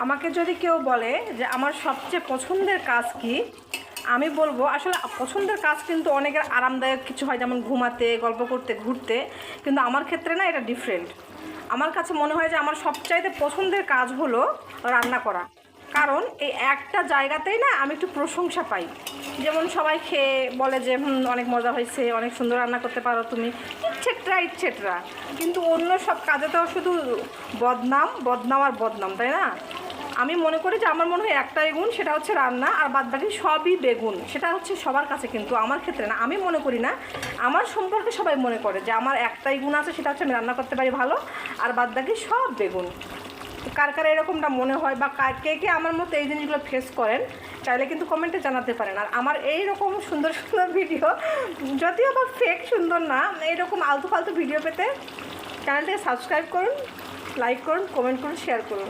আমাকে যদি কেউ বলে যে আমার সবচেয়ে পছন্দের কাজ কি, আমি বলবো আসলে পছন্দের কাজ কিন্তু অনেকের আরামদায়ক কিছু হয়, যেমন ঘুমাতে, গল্প করতে, ঘুরতে। কিন্তু আমার ক্ষেত্রে না, এটা ডিফারেন্ট। আমার কাছে মনে হয় যে আমার সবচাইতে পছন্দের কাজ হলো রান্না করা। কারণ এই একটা জায়গাতেই না আমি একটু প্রশংসা পাই। যেমন সবাই খেয়ে বলে যে অনেক মজা হয়েছে, অনেক সুন্দর রান্না করতে পারো তুমি, ইচ্ছেটরা ইচ্ছেটরা। কিন্তু অন্য সব কাজে তো শুধু বদনাম বদনাম আর বদনাম, তাই না? আমি মনে করি যে আমার মনে হয় একটাই গুণ, সেটা হচ্ছে রান্না, আর বাদবাকি সবই বেগুন। সেটা হচ্ছে সবার কাছে, কিন্তু আমার ক্ষেত্রে না। আমি মনে করি না, আমার সম্পর্কে সবাই মনে করে যে আমার একটাই গুণ আছে, সেটা হচ্ছে আমি রান্না করতে পারি ভালো, আর বাদবাকি সব বেগুন। কার কার এরকমটা মনে হয়, বা কে কে আমার মতো এই জিনিসগুলো ফেস করেন, চাইলে কিন্তু কমেন্টে জানাতে পারেন। আর আমার এইরকম সুন্দর সুন্দর ভিডিও, যদিও বা ফেক সুন্দর না, এইরকম আলতু ফালতু ভিডিও পেতে চ্যানেলটাকে সাবস্ক্রাইব করুন, লাইক করুন, কমেন্ট করুন, শেয়ার করুন।